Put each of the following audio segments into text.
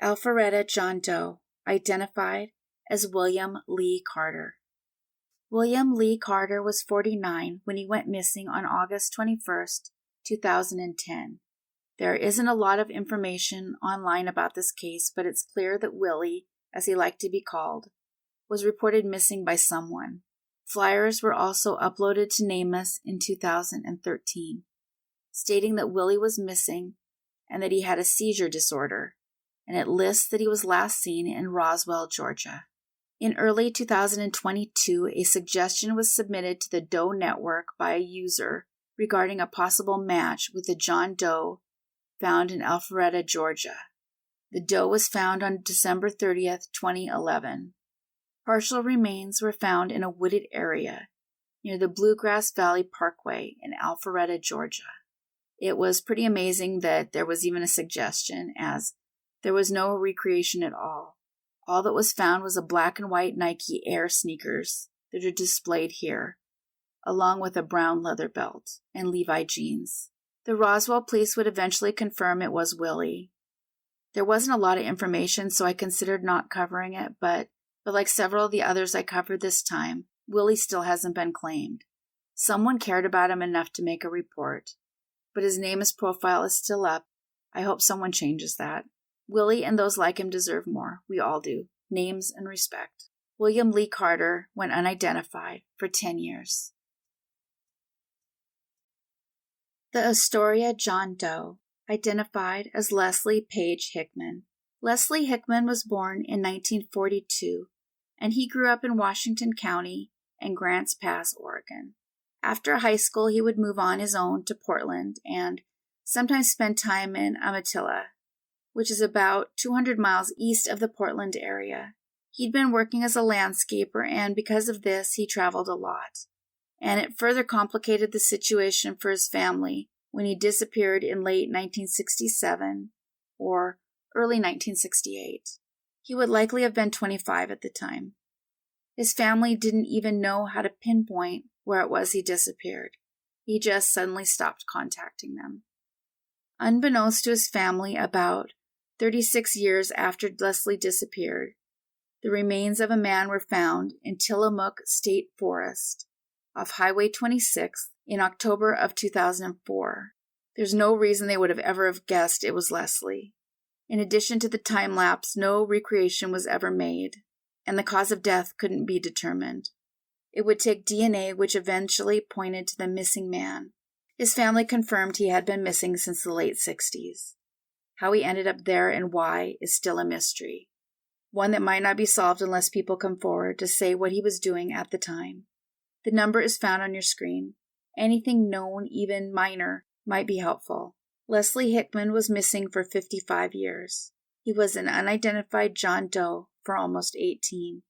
Alpharetta Jane Doe, identified as William Lee Carter. William Lee Carter was 49 when he went missing on August 21st, 2010. There isn't a lot of information online about this case, but it's clear that Willie, as he liked to be called, was reported missing by someone. Flyers were also uploaded to NamUs in 2013, stating that Willie was missing and that he had a seizure disorder, and it lists that he was last seen in Roswell, Georgia. In early 2022, a suggestion was submitted to the Doe Network by a user regarding a possible match with the John Doe found in Alpharetta, Georgia. The Doe was found on December 30th, 2011. Partial remains were found in a wooded area near the Bluegrass Valley Parkway in Alpharetta, Georgia. It was pretty amazing that there was even a suggestion, as there was no recreation at all. All that was found was a black and white Nike Air sneakers that are displayed here, along with a brown leather belt and Levi jeans. The Roswell police would eventually confirm it was Willie. There wasn't a lot of information, so I considered not covering it, but like several of the others I covered this time, Willie still hasn't been claimed. Someone cared about him enough to make a report, but his NamUs profile is still up. I hope someone changes that. Willie and those like him deserve more. We all do. Names and respect. William Lee Carter went unidentified for 10 years. The Astoria Jane Doe, identified as Leslie Page Hickman. Leslie Hickman was born in 1942, and he grew up in Washington County and Grants Pass, Oregon. After high school, he would move on his own to Portland and sometimes spend time in Umatilla, which is about 200 miles east of the Portland area. He'd been working as a landscaper, and because of this, he traveled a lot. And it further complicated the situation for his family when he disappeared in late 1967 or early 1968. He would likely have been 25 at the time. His family didn't even know how to pinpoint where it was he disappeared. He just suddenly stopped contacting them. Unbeknownst to his family, about 36 years after Leslie disappeared, the remains of a man were found in Tillamook State Forest off Highway 26 in October of 2004. There's no reason they would have ever have guessed it was Leslie. In addition to the time lapse, no recreation was ever made, and the cause of death couldn't be determined. It would take DNA, which eventually pointed to the missing man. His family confirmed he had been missing since the late 60s. How he ended up there and why is still a mystery, one that might not be solved unless people come forward to say what he was doing at the time. The number is found on your screen. Anything known, even minor, might be helpful. Leslie Hickman was missing for 55 years. He was an unidentified Jane Doe for almost 18.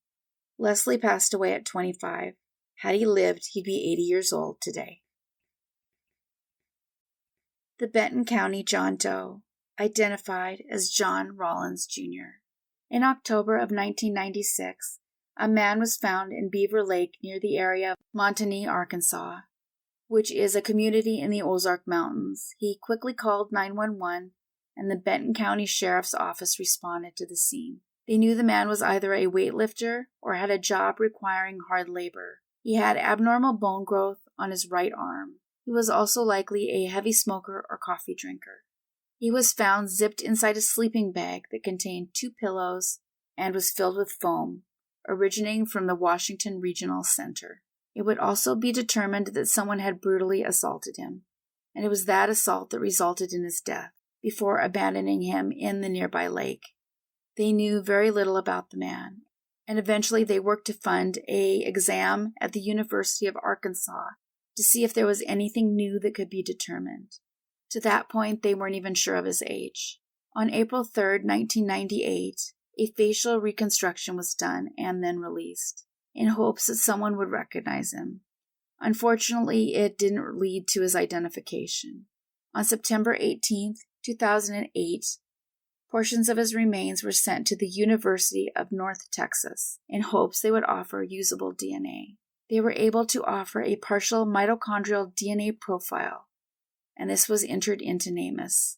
Leslie passed away at 25. Had he lived, he'd be 80 years old today. The Benton County Jane Doe, identified as John Rollins Jr. In October of 1996, a man was found in Beaver Lake near the area of Monte, Arkansas, which is a community in the Ozark Mountains. He quickly called 911, and the Benton County Sheriff's Office responded to the scene. They knew the man was either a weightlifter or had a job requiring hard labor. He had abnormal bone growth on his right arm. He was also likely a heavy smoker or coffee drinker. He was found zipped inside a sleeping bag that contained 2 pillows and was filled with foam, originating from the Washington Regional Center. It would also be determined that someone had brutally assaulted him, and it was that assault that resulted in his death, before abandoning him in the nearby lake. They knew very little about the man, and eventually they worked to fund an exam at the University of Arkansas to see if there was anything new that could be determined. To that point, they weren't even sure of his age. On April 3, 1998, a facial reconstruction was done and then released, in hopes that someone would recognize him. Unfortunately, it didn't lead to his identification. On September 18, 2008, portions of his remains were sent to the University of North Texas in hopes they would offer usable DNA. They were able to offer a partial mitochondrial DNA profile, and this was entered into NamUs.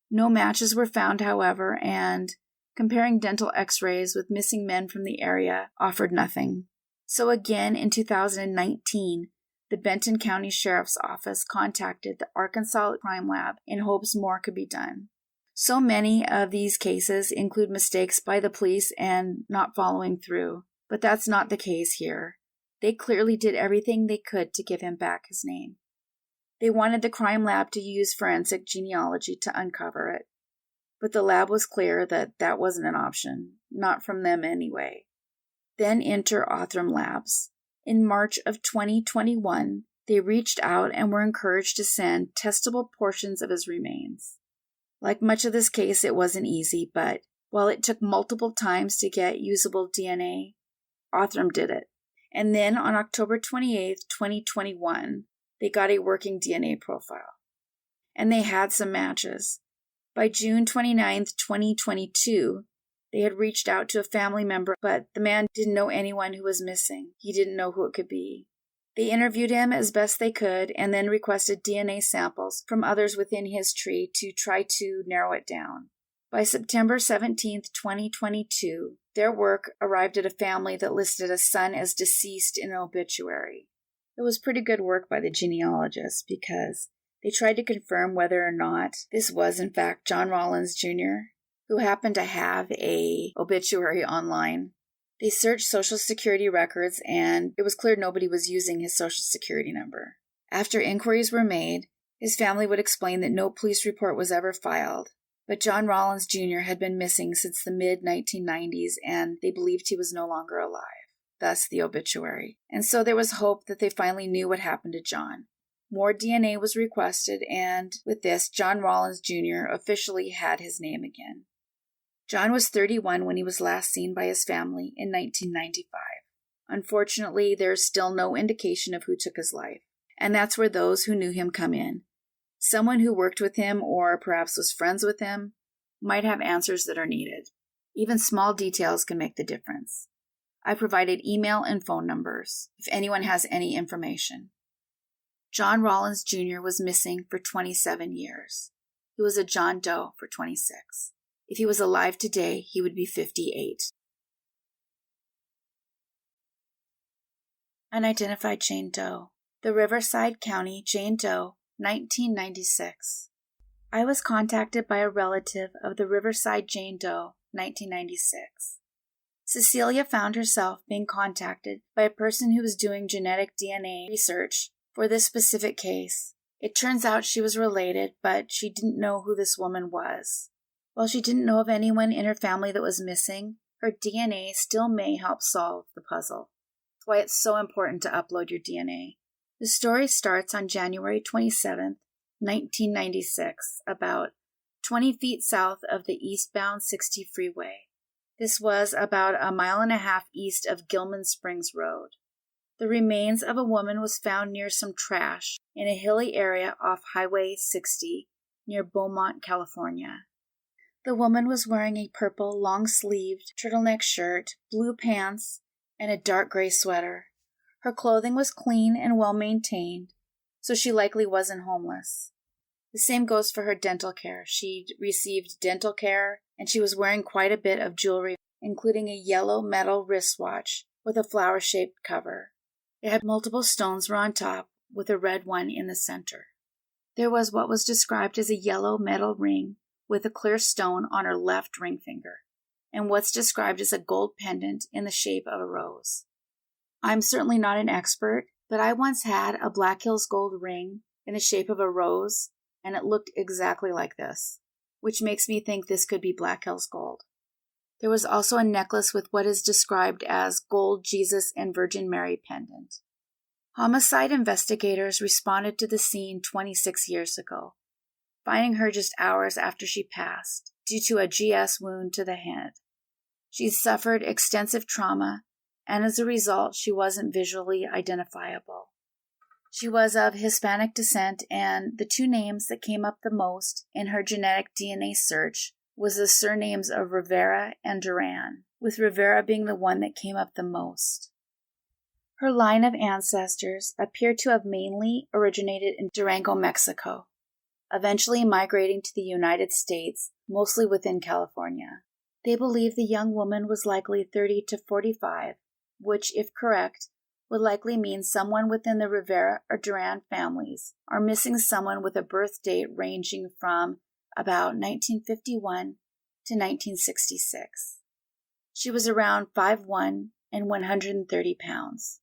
No matches were found, however, and Comparing dental x-rays with missing men from the area offered nothing. So again, in 2019, the Benton County Sheriff's Office contacted the Arkansas Crime Lab in hopes more could be done. So many of these cases include mistakes by the police and not following through, but that's not the case here. They clearly did everything they could to give him back his name. They wanted the crime lab to use forensic genealogy to uncover it, but the lab was clear that that wasn't an option, not from them anyway. Then enter Othram Labs. In March of 2021, they reached out and were encouraged to send testable portions of his remains. Like much of this case, it wasn't easy, but while it took multiple times to get usable DNA, Othram did it. And then on October 28, 2021, they got a working DNA profile. And they had some matches. By June 29, 2022, they had reached out to a family member, but the man didn't know anyone who was missing. He didn't know who it could be. They interviewed him as best they could and then requested DNA samples from others within his tree to try to narrow it down. By September 17, 2022, their work arrived at a family that listed a son as deceased in an obituary. It was pretty good work by the genealogists because they tried to confirm whether or not this was in fact John Rollins Jr., who happened to have an obituary online. They searched Social Security records, and it was clear nobody was using his Social Security number. After inquiries were made, his family would explain that no police report was ever filed, but John Rollins Jr. had been missing since the mid-1990s, and they believed he was no longer alive, thus the obituary. And so there was hope that they finally knew what happened to John. More DNA was requested, and with this, John Rollins Jr. officially had his name again. John was 31 when he was last seen by his family in 1995. Unfortunately, there's still no indication of who took his life, and that's where those who knew him come in. Someone who worked with him or perhaps was friends with him might have answers that are needed. Even small details can make the difference. I provided email and phone numbers if anyone has any information. John Rollins Jr. was missing for 27 years. He was a John Doe for 26. If he was alive today, he would be 58. Unidentified Jane Doe. The Riverside County Jane Doe, 1996. I was contacted by a relative of the Riverside Jane Doe, 1996. Cecilia found herself being contacted by a person who was doing genetic DNA research for this specific case. It turns out she was related, but she didn't know who this woman was. While she didn't know of anyone in her family that was missing, her DNA still may help solve the puzzle. That's why it's so important to upload your DNA. The story starts on January 27, 1996, about 20 feet south of the eastbound 60 freeway. This was about a mile and a half east of Gilman Springs Road. The remains of a woman was found near some trash in a hilly area off Highway 60 near Beaumont, California. The woman was wearing a purple, long-sleeved turtleneck shirt, blue pants, and a dark gray sweater. Her clothing was clean and well-maintained, so she likely wasn't homeless. The same goes for her dental care. She'd received dental care, and she was wearing quite a bit of jewelry, including a yellow metal wristwatch with a flower-shaped cover. It had multiple stones on top, with a red one in the center. There was what was described as a yellow metal ring with a clear stone on her left ring finger, and what's described as a gold pendant in the shape of a rose. I'm certainly not an expert, but I once had a Black Hills gold ring in the shape of a rose, and it looked exactly like this, which makes me think this could be Black Hills gold. There was also a necklace with what is described as gold Jesus and Virgin Mary pendant. Homicide investigators responded to the scene 26 years ago, finding her just hours after she passed due to a GS wound to the head. She suffered extensive trauma, and as a result, she wasn't visually identifiable. She was of Hispanic descent, and the two names that came up the most in her genetic DNA search was the surnames of Rivera and Duran, with Rivera being the one that came up the most. Her line of ancestors appeared to have mainly originated in Durango, Mexico, eventually migrating to the United States, mostly within California. They believe the young woman was likely 30 to 45, which, if correct, would likely mean someone within the Rivera or Duran families are missing someone with a birth date ranging from about 1951 to 1966. She was around 5'1" and 130 pounds.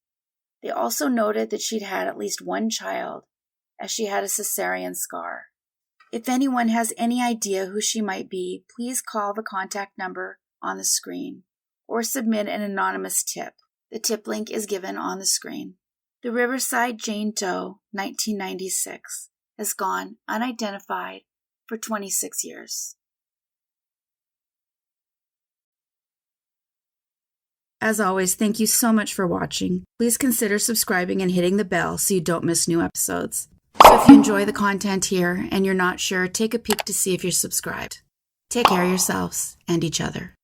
They also noted that she'd had at least one child, as she had a cesarean scar. If anyone has any idea who she might be, please call the contact number on the screen or submit an anonymous tip. The tip link is given on the screen. The Riverside Jane Doe, 1996, has gone unidentified for 26 years. As always, thank you so much for watching. Please consider subscribing and hitting the bell so you don't miss new episodes. So if you enjoy the content here and you're not sure, take a peek to see if you're subscribed. Take care of yourselves and each other.